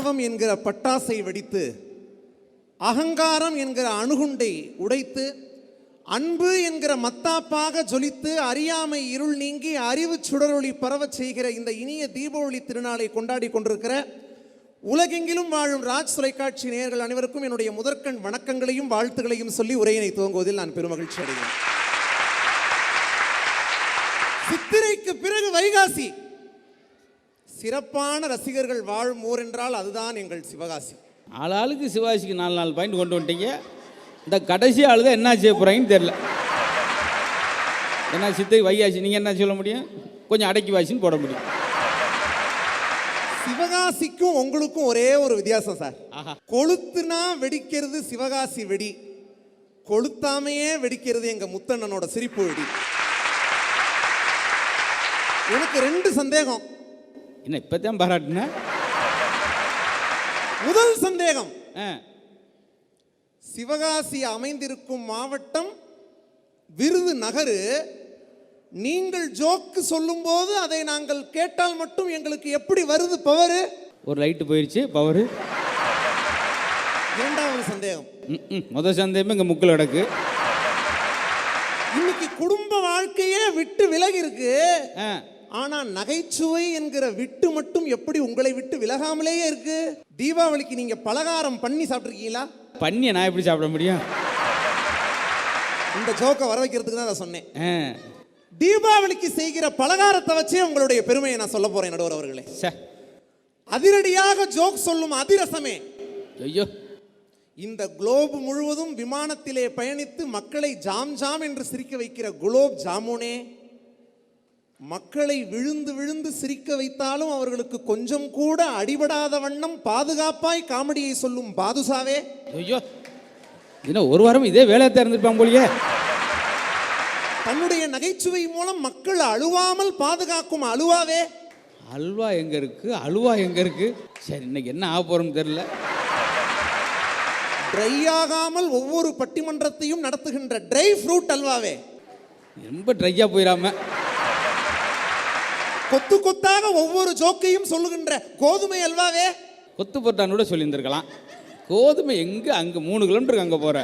ஆணவம் என்கிற பட்டாசை வெடித்து, அகங்காரம் என்கிற அணுகுண்டை உடைத்து, அன்பு என்கிற மத்தாப்பாக ஜொலித்து, அறியாமை இருள் நீங்கி அறிவு சுடரொளி பரவச் செய்கிற இந்த இனிய தீபாவளி திருநாளை கொண்டாடி கொண்டிருக்கிற உலகெங்கிலும் வாழும் ராஜ் தொலைக்காட்சி நேயர்கள் அனைவருக்கும் என்னுடைய முதற்கண் வணக்கங்களையும் வாழ்த்துக்களையும் சொல்லி உரையினை துவங்குவதில் நான் பெருமகிழ்ச்சி அடைகிறேன். சித்திரைக்கு பிறகு வைகாசி. சிறப்பான ரசிகர்கள் வாழும் ஊர் என்றால் அதுதான் எங்கள் சிவகாசி. ஆளாளுக்கு சிவாசிக்கு 4 பாயிண்ட் கொண்டு வந்துட்டீங்க. இந்த கடைசி ஆளு தான் என்ன செய்ய போகிறாங்கன்னு தெரில. என்ன சித்திரை வைகாசி நீங்கள் என்ன சொல்ல முடியும்? கொஞ்சம் அடக்கி வாசின்னு போட முடியும். சிவகாசிக்கும் உங்களுக்கும் ஒரே ஒரு வித்தியாசம் சார். கொளுத்துனா வெடிக்கிறது சிவகாசி வெடி, கொளுத்தாமையே வெடிக்கிறது எங்க முத்தண்ணனோட சிரிப்பு வெடி. எனக்கு 2 சந்தேகம். என்ன இப்பதான் பாராட்டுன? முதல் சந்தேகம், சிவகாசி அமைந்திருக்கும் மாவட்டம் விருதுநகர். நீங்கள் ஜோக்கு சொல்லும் போது அதை நாங்கள் கேட்டால் மட்டும் எங்களுக்கு எப்படி வருது பவர்? ஒரு லைட்டு போயிடுச்சு பவர். இரண்டாவது சந்தேகம், முதல் சந்தேகமே இங்க முக்கில் கிடக்கு. இன்னைக்கு குடும்ப வாழ்க்கையே விட்டு விலகி இருக்கு. ஆனா நகைச்சுவை என்கிற விட்டு மட்டும் எப்படி உங்களை விட்டு விலகாமலேயே இருக்கு? தீபாவளிக்கு நீங்க பலகாரம் பண்ணி சாப்பிட்டுருக்கீங்களா? பண்ணி நான் எப்படி சாப்பிட முடியும்? இந்த ஜோக்கை வர வைக்கிறதுக்கு தான் நான் சொன்னேன். தீபாவளிக்கு செய்கிற பலகாரத்தை வச்சே உங்களுடைய பெருமையை நான் சொல்ல போறேன் நடுவர் அவர்களே. அதிரடியாக ஜோக் சொல்லும் அதிரசமே. ஐயோ, இந்த குளோப் முழுவதும் விமானத்திலே பயணித்து மக்களை ஜாம் ஜாம் என்று சிரிக்க வைக்கிற குலோப் ஜாமுனே, மக்களை விழுந்து விழுந்து சிரிக்க வைத்தாலும் அவர்களுக்கு கொஞ்சம் கூட அடிபடாத வண்ணம் பாதுகாப்பாய் காமெடியை சொல்லும் பாதுசாவே. ஐயோ, இன்னும் ஒரு வாரம் இதே வேலையை திறந்துருப்பான் போலியே. தன்னுடைய நகைச்சுவை மூலம் மக்கள் அழுவாமல் பாதுகாக்கும் அலுவாவே. அல்வா எங்க இருக்கு? அலுவா எங்க இருக்கு? சரி, இன்னைக்கு என்ன ஆக போறோம்னு தெரியல. ட்ரை ஆகாமல் ஒவ்வொரு பட்டிமன்றத்தையும் நடத்துகின்ற ட்ரை ஃப்ரூட் அல்வாவே. ரொம்ப ட்ரையா போயிடாம கொத்து கொத்தாக ஒவ்வொரு ஜோக்கையும் சொல்லுகின்ற கோதுமை அல்வாவே. கொத்து பொட்டான்னு கூட சொல்லியிருந்திருக்கலாம். கோதுமை எங்க? அங்க 3 கிலோமீட்டருக்கு அங்க போற.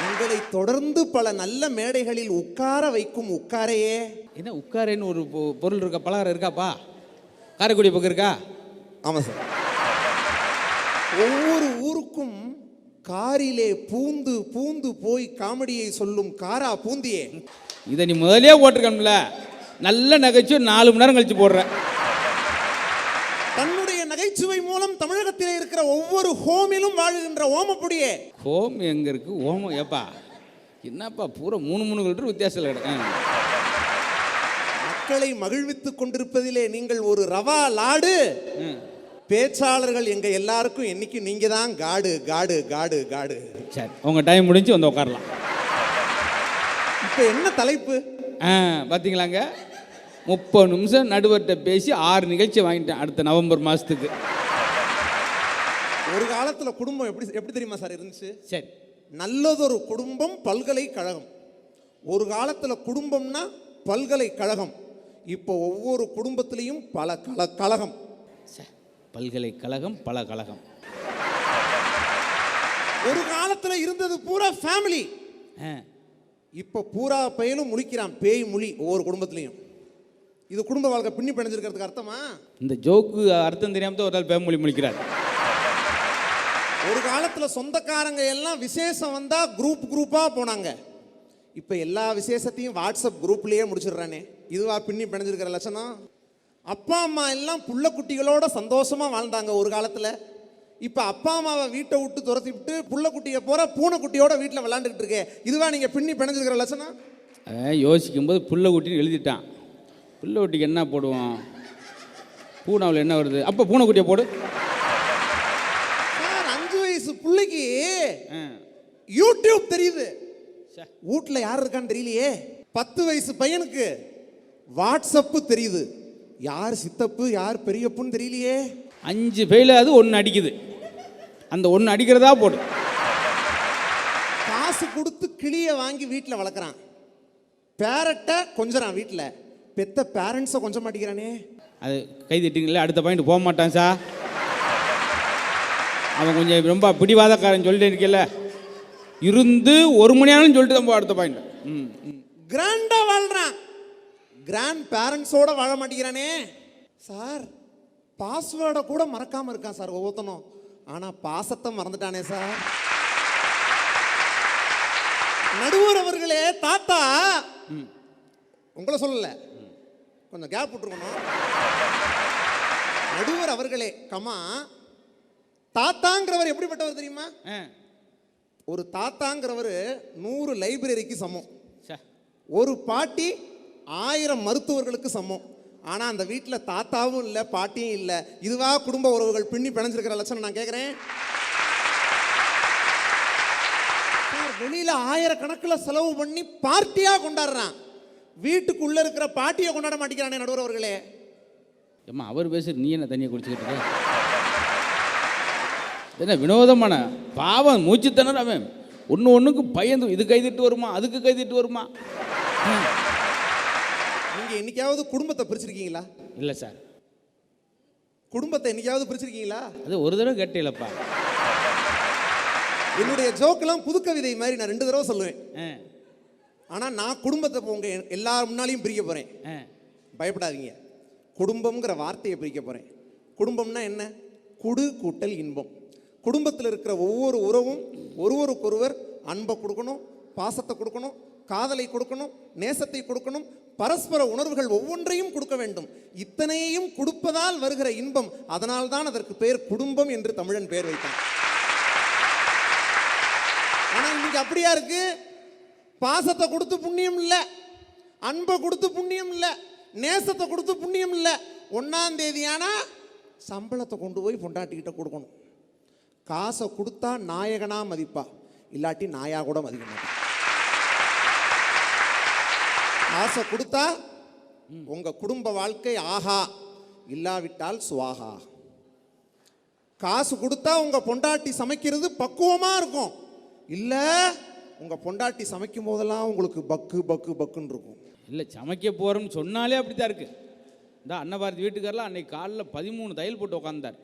உங்களை தொடர்ந்து பல நல்ல மேடைகளில் உட்கார வைக்கும் உட்காரையே. என்ன உட்காரேன்னு ஒரு பொருள் இருக்கா? பலகாரம் இருக்காப்பா? காரைக்குடி பக்கம் இருக்கா? ஆமா சார். ஒவ்வொரு ஊருக்கும் காரிலே பூந்து பூந்து போய் காமெடியை சொல்லும் காரா பூந்தியே. இதை நீ முதலே போட்டிருக்கணும்ல. நல்ல நகைச்சுவை 4 மணி நேரம் கழிச்சு போடுற. தன்னுடைய நகைச்சுவை மூலம் தமிழகத்திலே இருக்கிற ஒவ்வொரு ஹோமிலும் வாழுகின்ற ஓமப்புடியே. ஹோம் எங்க இருக்கு? ஓமம் ஏப்பா என்னப்பா பூரா 3 கிலோமீட்டர் வித்தியாசத்தில் கிடக்கு. மக்களை மகிழ்வித்துக் கொண்டிருப்பதிலே நீங்கள் ஒரு ரவா லாடு. பேச்சாளர்கள் எங்க எல்லாருக்கும் என்னைக்கு நீங்க தான் காடு காடு காடு காடு. சரி, உங்க டைம் முடிஞ்சு வந்து உட்காரலாம். இப்ப என்ன தலைப்பு பார்த்தீங்களாங்க? 30 நிமிஷம் நடுவர்கிட்ட பேசி 6 நிகழ்ச்சி வாங்கிட்டேன் அடுத்த நவம்பர் மாதத்துக்கு. ஒரு காலத்துல குடும்பம் எப்படி தெரியுமா சார் இருந்துச்சு? சரி, நல்லதொரு குடும்பம் பல்கலைக்கழகம். ஒரு காலத்துல குடும்பம்னா பல்கலைக்கழகம். இப்போ ஒவ்வொரு குடும்பத்திலையும் பல கழகம். பல்கலைக்கழகம் பல கழகம். ஒரு காலத்துல இருந்தது பூரா ஃபேமிலி. இப்போ பூரா பையனும் முழிக்கிறான் பேய் மொழி ஒவ்வொரு குடும்பத்திலையும். இது குடும்ப வாழ்க்கை பின்னி பிணைஞ்சிருக்கிறதுக்கு அர்த்தமா? இந்த ஜோக்கு அர்த்தம் தெரியாம தான் ஒரு ஆள் பேய் மொழி முழிக்கிறார். ஒரு காலத்துல சொந்தக்காரங்க எல்லாம் விசேஷம் வந்தா குரூப்பா போனாங்க. இப்ப எல்லா விசேஷத்தையும் வாட்ஸ்அப் குரூப்லயே முடிச்சிடுறானே. இதுவா பின்னி பிணைஞ்சிருக்கிற லட்சணம்? அப்பா அம்மா எல்லாம் புள்ள குட்டிகளோட சந்தோஷமா வாழ்ந்தாங்க ஒரு காலத்துல. இப்ப அப்பா அம்மாவை வீட்டை விட்டு துரத்தி விட்டு புள்ள குட்டியை போற பூனை குட்டியோட வீட்டில் விளையாண்டுட்டு இருக்கே. இதுவா நீங்க பின்னி பிணைஞ்சிருக்கிற லட்சணம்? யோசிக்கும் போது புள்ள குட்டின்னு எழுதிட்டான். புள்ள குட்டிக்கு என்ன போடுவோம்? பூனாவில் என்ன வருது? அப்போ பூனைக்குட்டியை போடு சார். 5 வயசு பிள்ளைக்கு யூடியூப் தெரியுது, வீட்டில் யார் இருக்கான்னு தெரியலையே. 10 வயசு பையனுக்கு வாட்ஸ்அப்பு தெரியுது, யார் சித்தப்பு யார் பெரியப்புன்னு தெரியலையே. 5 ஃபெயில் அது 1 அடிக்குது. அந்த 1 அடிக்கிறதா போடு. காசு கொடுத்து கிளியை வாங்கி வீட்டில் வளர்க்குறான், பேரட்டை கொஞ்சறான் வீட்டில், பெத்த பேரண்ட்ஸை கொஞ்சம் மாட்டேங்கிறானே. அது கை தட்டிங்களே, அடுத்த பாயிண்ட் போக மாட்டான் சார். அவன் கொஞ்சம் ரொம்ப பிடிவாதக்காரன் சொல்லிட்டு இருக்கல, இருந்து 1 மணி நேரம் சொல்லிட்டு தான் போ அடுத்த பாயிண்ட். கிராண்டா வாழ்றான், கிராண்ட் பேரண்ட்ஸோட வாழ மாட்டேங்கிறானே. சார் பாஸ்வேர்டை கூட மறக்காம இருக்கான் சார் ஒவ்வொருத்தனும். ஆனா பாசத்தை மறந்துட்டானே சார். நடுவர் அவர்களே, தாத்தா உங்களை சொல்லல, கொஞ்சம் கேப் விட்டுருக்கணும். நடுவர் அவர்களே கமா, தாத்தாங்கிறவர் எப்படிப்பட்டவர் தெரியுமா? ஒரு தாத்தாங்கிறவர் 100 லைப்ரரிக்கு சமம், ஒரு பாட்டி 1000 மருத்துவர்களுக்கு சமம். ஆனா அந்த வீட்டில் தாத்தாவும் இல்லை பாட்டியும் இல்லை. இதுவா குடும்ப உறவுகள் பின்னி பிணைஞ்சிருக்கிற லட்சணம் நான் கேட்குறேன். வெளியில 1000 கணக்கில் செலவு பண்ணி பார்ட்டியா கொண்டாடுறான், வீட்டுக்குள்ள இருக்கிற பாட்டியை கொண்டாட மாட்டேங்கிறானே நடுவர் அவர்களே. ஏம்மா அவர் பேசுறது, நீ என்ன தண்ணியை குடிச்சுக்கிட்டு இருக்க? என்ன வினோதமான பாவம், மூச்சு திணற அவன். ஒன்றுக்கு பயந்து இது கைதிட்டு வருமா, அதுக்கு கைதிட்டு வருமா. நீங்க என்னைக்காவது குடும்பத்தை பிரிச்சிருக்கீங்களா? இல்லை சார். குடும்பத்தை என்னைக்காவது பிரிச்சிருக்கீங்களா? அது ஒரு தடவை கேட்டீங்களப்பா. என்னுடைய ஜோக்கெல்லாம் புது கவிதை மாதிரி நான் 2 தடவை சொல்லுவேன். ஆனா நான் குடும்பத்தை உங்க எல்லாரும் முன்னாலையும் பிரிக்க போறேன். பயப்படாதீங்க. குடும்பம்ங்கிற வார்த்தையை பிரிக்க போறேன். குடும்பம்னா என்ன? குடு கூட்டல் இன்பம். குடும்பத்தில் இருக்கிற ஒவ்வொரு உறவும் ஒருவருக்கொருவர் அன்பை கொடுக்கணும், பாசத்தை கொடுக்கணும், காதலை கொடுக்கணும், நேசத்தை கொடுக்கணும், பரஸ்பர உணர்வுகள் ஒவ்வொன்றையும் கொடுக்க வேண்டும். இத்தனையையும் கொடுப்பதால் வருகிற இன்பம், அதனால்தான் அதற்கு பெயர் குடும்பம் என்று தமிழன் பெயர் வைத்தான். ஆனா இன்னைக்கு அப்படியா இருக்கு? பாசத்தை கொடுத்து புண்ணியம் இல்லை, அன்பை கொடுத்து புண்ணியம் இல்லை, நேசத்தை கொடுத்து புண்ணியம் இல்லை. 1ஆம் தேதி ஆனா சம்பளத்தை கொண்டு போய் பொண்டாட்டிக்கிட்ட கொடுக்கணும். காசை கொடுத்தா நாயகனா மதிப்பா, இல்லாட்டி நாயா கூட மதிக்க மாட்டா. காசை கொடுத்தா உங்க குடும்ப வாழ்க்கை ஆஹா, இல்லாவிட்டால் சுவாகா. காசு கொடுத்தா உங்க பொண்டாட்டி சமைக்கிறது பக்குவமா இருக்கும், இல்ல உங்க பொண்டாட்டி சமைக்கும் போதெல்லாம் உங்களுக்கு பக்கு பக்கு பக்குன்னு இருக்கும். இல்லை, சமைக்க போகிறோம்னு சொன்னாலே அப்படி தான் இருக்குது. இந்த அன்னபாரதி வீட்டுக்காரெலாம் அன்னைக்கு காலைல 13 தையல் போட்டு உட்காந்தார்.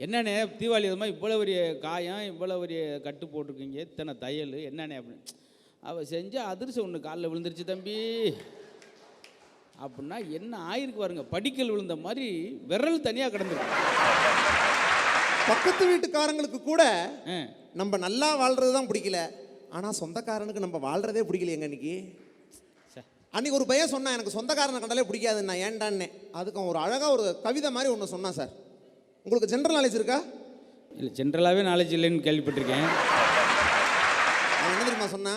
என்னண்ணே தீபாவளி அது மாதிரி இவ்வளோ பெரிய காயம், இவ்வளோ பெரிய கட்டு போட்டிருக்கீங்க, இத்தனை தையல் என்னண்ணே அப்படின்னு. அவள் செஞ்ச அதிர்ஷ்டம் ஒன்று காலில் விழுந்துருச்சு தம்பி அப்படின்னா என்ன ஆயிருக்கு பாருங்க. படிக்கல் விழுந்த மாதிரி விரல் தனியாக கிடந்துருக்கு. பக்கத்து வீட்டுக்காரங்களுக்கு கூட நம்ம நல்லா வாழ்றது தான் பிடிக்கல, ஆனால் சொந்தக்காரனுக்கு நம்ம வாழ்றதே பிடிக்கலையங்க. அன்னைக்கு ஒரு பையன் சொன்னான், எனக்கு சொந்தக்காரனை கண்டாலே பிடிக்காதுன்னா ஏன்டான்னே. அதுக்கு அவன் ஒரு அழகாக ஒரு கவிதை மாதிரி ஒன்று சொன்னான் சார். உங்களுக்கு ஜென்ரல் நாலேஜ் இருக்கா? இல்லை, ஜென்ரலாகவே நாலேஜ் இல்லைன்னு கேள்விப்பட்டிருக்கேன். அவன் என்ன தெரியுமா சொன்னா?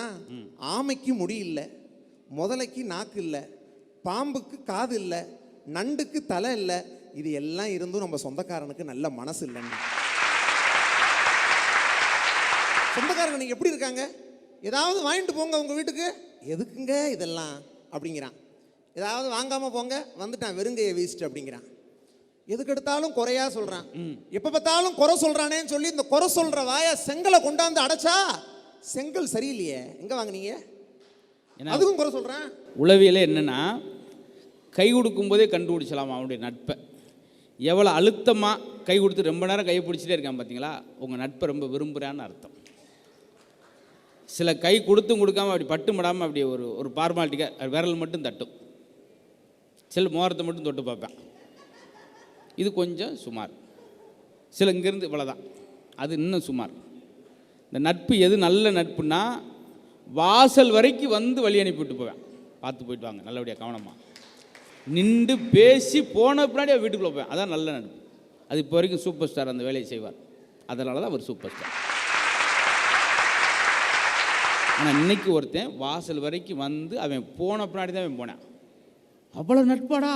ஆமைக்கு முடி இல்லை, முதலைக்கு நாக்கு இல்லை, பாம்புக்கு காது இல்லை, நண்டுக்கு தலை இல்லை, இது எல்லாம் இருந்தும் நம்ம சொந்தக்காரனுக்கு நல்ல மனசு இல்லைன்னு. சொந்தக்காரங்க நீங்க எப்படி இருக்காங்க? ஏதாவது வாங்கிட்டு போங்க உங்க வீட்டுக்கு. எதுக்குங்க இதெல்லாம் அப்படிங்கிறான். ஏதாவது வாங்காம போங்க, வந்துட்டான் வெறுங்கையை வீசிட்டு அப்படிங்கிறான். எதுக்கு எடுத்தாலும் குறையா சொல்றான். எப்ப பார்த்தாலும் குறை சொல்றானேன்னு சொல்லி இந்த குறை சொல்ற வாய செங்கலை கொண்டாந்து அடைச்சா செங்கல் சரியில்லையே, எங்க வாங்கினீங்க? அதுக்கும் குறை சொல்றான். உளவியலே என்னன்னா, கை கொடுக்கும் போதே கண்டுபிடிச்சலாம் அவனுடைய நட்பை. எவ்வளோ அழுத்தமாக கை கொடுத்து ரொம்ப நேரம் கையை பிடிச்சிட்டே இருக்கான் பார்த்தீங்களா, உங்கள் நட்பை ரொம்ப விரும்புகிறான்னு அர்த்தம். சில கை கொடுத்தும் கொடுக்காம அப்படி பட்டு மடாமல் அப்படி ஒரு ஃபார்மாலிட்டிக்காக விரல் மட்டும் தட்டும், சில மோரத்தை மட்டும் தொட்டு பார்ப்பேன், இது கொஞ்சம் சுமார். சில இங்கேருந்து இவ்வளோதான், அது இன்னும் சுமார். இந்த நட்பு எது நல்ல நட்புன்னா, வாசல் வரைக்கும் வந்து வழி அனுப்பிவிட்டு போவேன், பார்த்து போயிட்டு வாங்க நல்லபடியாக கவனமாக நின்று பேசி போன பின்னாடி வீட்டுக்குள்ளே போவேன். அதான் நல்ல நட்பு. அது இப்போ வரைக்கும் சூப்பர் ஸ்டார் அந்த வேலையை செய்வார், அதனால தான் அவர் சூப்பர் ஸ்டார். ஆனால் இன்னைக்கு ஒருத்தன் வாசல் வரைக்கும் வந்து அவன் போன பின்னாடி தான் அவன் போனேன். அவ்வளோ நட்பாடா,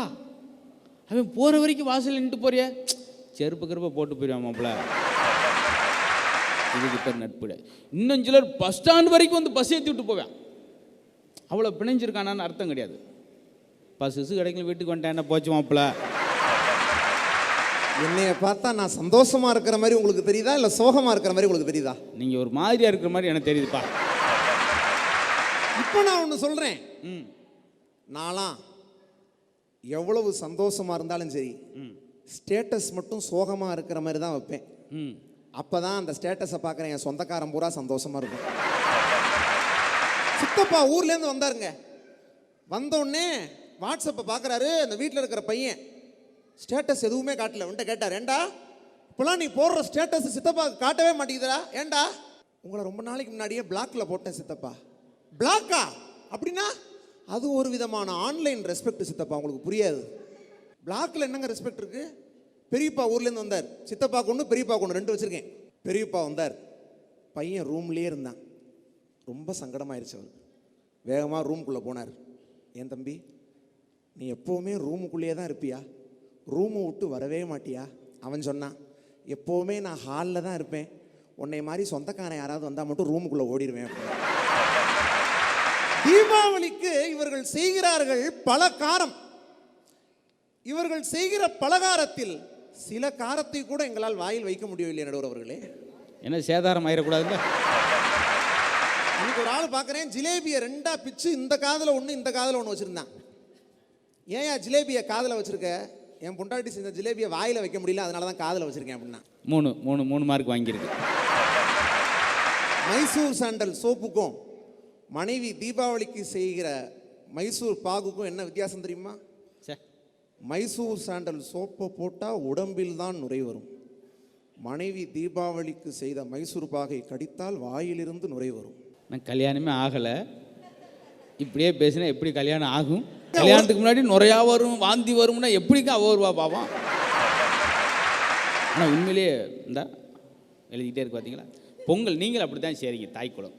அவன் போகிற வரைக்கும் வாசல் நின்று போறிய, செருப்பு கருப்பை போட்டு போயிடுவான் மாப்பிள்ள. இதுக்கு பேர் நட்பு. இன்னும் சிலர் பஸ் ஸ்டாண்ட் வரைக்கும் வந்து பஸ் ஏற்றி விட்டு போவேன். அவ்வளோ பிணைஞ்சிருக்கானான்னு அர்த்தம் கிடையாது. பஸ்ஸு கிடைக்கல, வீட்டுக்கு வந்துட்டேன், என்ன போச்சு மாப்பிள்ள. என்னைய பார்த்தா நான் சந்தோஷமா இருக்கிற மாதிரி உங்களுக்கு தெரியுதா, இல்லை சோகமா இருக்கிற மாதிரி உங்களுக்கு தெரியுதா? நீங்கள் ஒரு மாதிரியாக இருக்கிற மாதிரி எனக்கு தெரியுதுப்பா. இப்போ நான் ஒன்று சொல்கிறேன். நான்லாம் எவ்வளவு சந்தோஷமா இருந்தாலும் சரி ஸ்டேட்டஸ் மட்டும் சோகமா இருக்கிற மாதிரி தான் வைப்பேன். அப்பதான் அந்த ஸ்டேட்டஸை பார்க்குறேன் என் சொந்தக்காரன் பூரா சந்தோஷமா இருக்கும். சித்தப்பா ஊர்லேருந்து வந்தாருங்க. வந்தோடனே வாட்ஸ்அப்பை பார்க்குறாரு. அந்த வீட்டில் இருக்கிற பையன் ஸ்டேட்டஸ் எதுவுமே காட்டல. வந்துட்டு கேட்டார், ஏண்டா இப்போலாம் நீ போடுற ஸ்டேட்டஸ் சித்தப்பா காட்டவே மாட்டேங்குதுடா, ஏண்டா? உங்களை ரொம்ப நாளைக்கு முன்னாடியே பிளாக்ல போட்டேன் சித்தப்பா. பிளாக்கா? அப்படின்னா அது ஒரு விதமான ஆன்லைன் ரெஸ்பெக்ட் சித்தப்பா, உங்களுக்கு புரியாது. பிளாக்ல என்னங்க ரெஸ்பெக்ட் இருக்கு? பெரியப்பா ஊர்லேருந்து வந்தார். சித்தப்பா கொண்டு பெரியப்பா கொண்டு 2 வச்சுருக்கேன். பெரியப்பா வந்தார். பையன் ரூம்லேயே இருந்தான். ரொம்ப சங்கடமாயிருச்சு அவர். வேகமாக ரூமுக்குள்ளே போனார். ஏன் தம்பி, நீ எப்போவுமே ரூமுக்குள்ளேயே தான் இருப்பியா? ரூமை விட்டு வரவே மாட்டியா? அவன் சொன்னான், எப்போவுமே நான் ஹாலில் தான் இருப்பேன். உன்னை மாதிரி சொந்தக்காரன் யாராவது வந்தால் மட்டும் ரூமுக்குள்ளே ஓடிடுவேன். தீபாவளிக்கு இவர்கள் செய்கிறார்கள் பலகாரம். இவர்கள் செய்கிற பலகாரத்தில் சில காரத்தை கூட எங்களால் வாயில் வைக்க முடியவில்லை நடுவர் அவர்களே. என்ன சேதாரம் ஆயிடக்கூடாதுல்ல. இன்னைக்கு ஒரு ஆள் பார்க்குறேன், ஜிலேபியை 2ஆ பிச்சு இந்த காதில் ஒன்று இந்த காதில் ஒன்று வச்சுருந்தான். ஏன் ஜிலேபியை காதில் வச்சுருக்க? என் பொண்டாட்டி செஞ்ச ஜிலேபியை வாயில் வைக்க முடியல, அதனால தான் காதில் வச்சுருக்கேன் அப்படின்னா. 3 மார்க் வாங்கியிருக்கு. மைசூர் சாண்டல் சோப்புக்கும் மனைவி தீபாவளிக்கு செய்கிற மைசூர் பாகுக்கும் என்ன வித்தியாசம் தெரியுமா? மைசூர் சாண்டல் சோப்பை போட்டால் உடம்பில் தான் நுரை வரும். மனைவி தீபாவளிக்கு செய்த மைசூர் பாகை கடித்தால் வாயிலிருந்து நுரை வரும். நான் கல்யாணமே ஆகலை, இப்படியே பேசினா எப்படி கல்யாணம் ஆகும்? கல்யாணத்துக்கு முன்னாடி நுரையா வரும், வாந்தி வரும்னா எப்படிக்கா வருவா பாவம். ஆனால் உண்மையிலேயே இந்த எழுதிக்கிட்டே இருக்கு பார்த்தீங்களா? பொங்கல் நீங்கள் அப்படி தான் சரிங்க. தாய்க்குளம்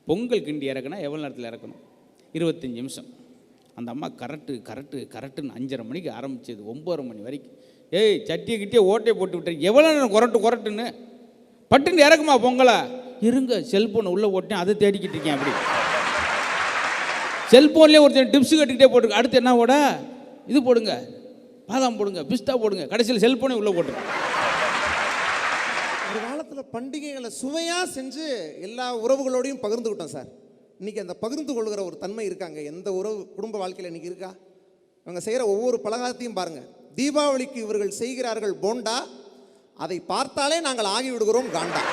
பொங்கல் கிண்டி இறக்குனா எவ்வளோ நேரத்தில் இறக்கணும்? 25 நிமிஷம். அந்த அம்மா கரெக்டுன்னு 5:30 மணிக்கு ஆரம்பிச்சது 9:30 மணி வரைக்கும். ஏய் சட்டியை கிட்டே ஓட்டையை போட்டு விட்டேன், எவ்வளோ நேரம் குரட்டுன்னு பட்டுன்னு இறக்குமா பொங்கலை? இருங்க செல்ஃபோனை உள்ளே ஓட்டேன், அதை தேடிக்கிட்டு இருக்கேன். அப்படி செல்ஃபோன்லேயே ஒருத்தர் டிப்ஸ் கட்டிக்கிட்டே போட்டுருக்கு. அடுத்து என்ன ஓட? இது போடுங்க, பாதாம் போடுங்க, பிஸ்தா போடுங்க, கடைசியில் செல்ஃபோனே உள்ளே போட்டுருக்கு. ஒரு காலத்தில் பண்டிகைகளை சுவையாக செஞ்சு எல்லா உறவுகளோடையும் பகிர்ந்துக்கிட்டோம் சார். இன்றைக்கி அந்த பகிர்ந்து கொள்கிற ஒரு தன்மை இருக்காங்க எந்த உறவு குடும்ப வாழ்க்கையில் இன்றைக்கி இருக்கா? இவங்க செய்கிற ஒவ்வொரு பலகாரத்தையும் பாருங்கள். தீபாவளிக்கு இவர்கள் செய்கிறார்கள் போண்டா, அதை பார்த்தாலே நாங்கள் ஆகிவிடுகிறோம் காண்டா.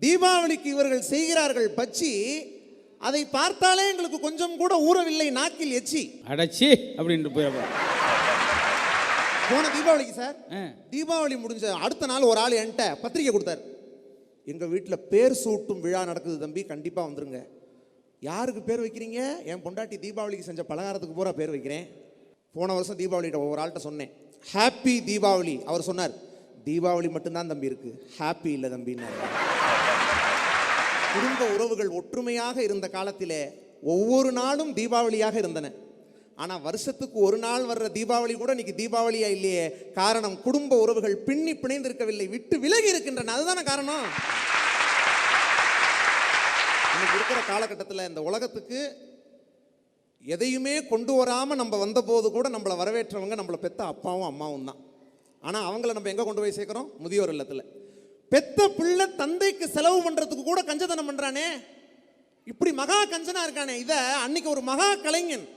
தீபாவளிக்கு இவர்கள் செய்கிறார்கள் பச்சி, அதை பார்த்தாலே எங்களுக்கு கொஞ்சம் கூட ஊறவில்லை நாக்கில் எச்சி. அடச்சி அப்படின்ட்டு போயிட. போன தீபாவளிக்கு சார், தீபாவளி முடிஞ்ச அடுத்த நாள் ஒரு ஆள் என்கிட்ட பத்திரிக்கை கொடுத்தார். எங்கள் வீட்டில் பேர் சூட்டும் விழா நடக்குது தம்பி, கண்டிப்பாக வந்துருங்க. யாருக்கு பேர் வைக்கிறீங்க? என் பொண்டாட்டி தீபாவளிக்கு செஞ்ச பலகாரத்துக்கு பூரா பேர் வைக்கிறேன். போன வருஷம் தீபாவளிகிட்ட ஒரு ஆள்கிட்ட சொன்னேன், ஹாப்பி தீபாவளி. அவர் சொன்னார், தீபாவளி மட்டும்தான் தம்பி இருக்கு, ஹாப்பி இல்லை தம்பின்னாரு. குடும்ப உறவுகள் ஒற்றுமையாக இருந்த காலத்திலே ஒவ்வொரு நாளும் தீபாவளியாக இருந்தன. ஆனால் வருஷத்துக்கு ஒரு நாள் வர்ற தீபாவளி கூட இன்னைக்கு தீபாவளியா இல்லையே. காரணம், குடும்ப உறவுகள் பின்னி பிணைந்திருக்கவில்லை, விட்டு விலகி இருக்கின்றன. அதுதானே காரணம். இன்னைக்கு இருக்கிற காலகட்டத்தில் இந்த உலகத்துக்கு எதையுமே கொண்டு வராமல் நம்ம வந்தபோது கூட நம்மளை வரவேற்றவங்க நம்மளை பெத்த அப்பாவும் அம்மாவும் தான். ஆனால் அவங்கள நம்ம எங்கே கொண்டு போய் சேர்க்குறோம்? முதியோர் இல்லத்தில். பெத்த பிள்ளை தந்தைக்கு செலவு பண்ணுறதுக்கு கூட கஞ்சத்தனம் பண்ணுறானே, இப்படி மகா கஞ்சனா இருக்கானே. இதை அன்னைக்கு ஒரு மகா கலைஞன்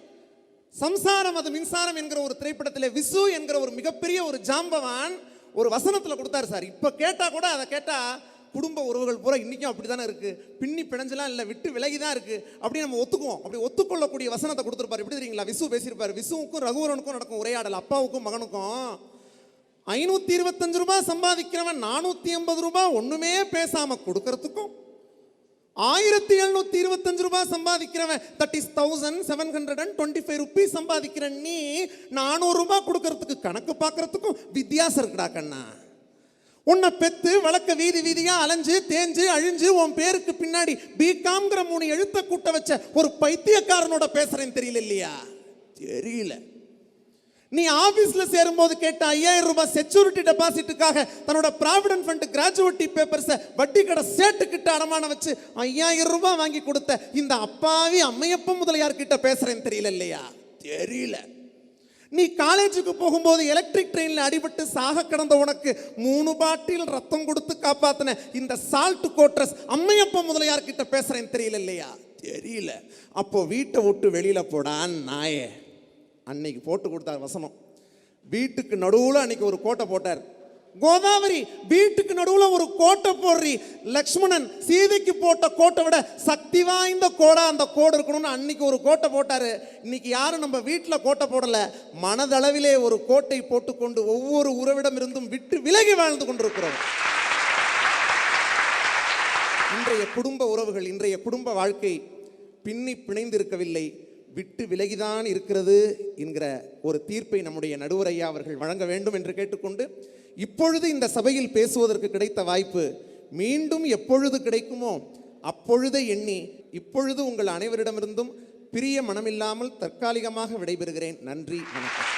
சம்சாரம் அது மின்சாரம் என்கிற ஒரு திரைப்படத்தில் விசு என்கிற ஒரு மிகப்பெரிய ஒரு ஜாம்பவான் ஒரு வசனத்தில் கொடுத்தாரு சார். இப்போ கேட்டால் கூட அதை கேட்டால் குடும்ப உறவுகள் பூரா இன்றைக்கும் அப்படி தானே இருக்குது, பின்னி பிணைஞ்சலாம் இல்லை, விட்டு விலகி தான் இருக்குது அப்படி நம்ம ஒத்துக்குவோம். அப்படி ஒத்துக்கொள்ளக்கூடிய வசனத்தை கொடுத்துருப்பார். எப்படி தெரியுங்களா? விசு பேசியிருப்பார். விசுவுக்கும் ரகுவரனுக்கும் நடக்கும் உரையாடல். அப்பாவுக்கும் மகனுக்கும் 525 ரூபாய் சம்பாதிக்கிறவன் 480 ரூபாய் ஒன்றுமே பேசாமல் கொடுக்கறதுக்கும், 1725 ரூபாய் சம்பாதிக்கிறவன், தட் இஸ் 1725 ருபீஸ் சம்பாதிக்கிற நீ 400 ரூபாய் கொடுக்கறதுக்கு கணக்கு பார்க்கறதுக்கும் வித்தியாசம் இருக்குடா கண்ணா. உன்னை பெத்து வழக்க வீதி வீதியா அலைஞ்சு தேஞ்சு அழிஞ்சு உன் பேருக்கு பின்னாடி பிகாம்ங்கிற 3 எழுத்த கூட்ட வச்ச ஒரு பைத்தியக்காரனோட பேசுறேன்னு தெரியல இல்லையா? தெரியல. நீ ஆபீஸ்ல சேரும்போது கேட்ட 5000 ரூபாய் செக்யூரிட்டி டெபாசிட்டுக்காக தன்னோட ப்ராவிடன்ட் ஃபண்ட் கிராஜுவிட்டி பேப்பர்ஸை வட்டி கடை சேட்டுக்கிட்ட அடமானம் வச்சு 5000 ரூபாய் வாங்கி கொடுத்த இந்த அப்பாவி அம்மையப்ப முதலியார் கிட்ட பேசுறேன்னு தெரியல இல்லையா? தெரியல. நீ காலேஜுக்கு போகும்போது எலக்ட்ரிக் ட்ரெயினில் அடிபட்டு சாக கிடந்த உனக்கு 3 பாட்டில் ரத்தம் கொடுத்து காப்பாத்தின இந்த சால்ட் கோட்ரஸ் அம்மையப்ப முதலியார் கிட்ட பேசுறேன்னு தெரியல இல்லையா? தெரியல. அப்போ வீட்டை விட்டு வெளியில போடான் நாயே. அன்னைக்கு போட்டு கொடுத்தார் வசனம். வீட்டுக்கு நடுவுல அன்னைக்கு ஒரு கோட்டை போட்டார். கோதாவரி, வீட்டுக்கு நடுவுல ஒரு கோட்டை போடுறி. லக்ஷ்மணன் சீதைக்கு போட்ட கோட்டை விட சக்தி வாய்ந்த கோடா அந்த கோடு இருக்கணும்னு அன்னைக்கு ஒரு கோட்டை போட்டாரு. இன்னைக்கு யாரும் நம்ம வீட்டில் கோட்டை போடல, மனதளவிலே ஒரு கோட்டை போட்டுக்கொண்டு ஒவ்வொரு உறவிடம் இருந்தும் விட்டு விலகி வாழ்ந்து கொண்டிருக்கிறோம். இன்றைய குடும்ப உறவுகள், இன்றைய குடும்ப வாழ்க்கை பின்னி பிணைந்திருக்கவில்லை, விட்டு விலகிதான் இருக்கிறது என்கிற ஒரு தீர்ப்பை நம்முடைய நடுவர் ஐயா அவர்கள் வழங்க வேண்டும் என்று கேட்டுக்கொண்டு, இப்பொழுது இந்த சபையில் பேசுவதற்கு கிடைத்த வாய்ப்பு மீண்டும் எப்பொழுது கிடைக்குமோ அப்பொழுதை எண்ணி இப்பொழுது உங்கள் அனைவரிடமிருந்தும் பிரிய மனமில்லாமல் தற்காலிகமாக விடைபெறுகிறேன். நன்றி, வணக்கம்.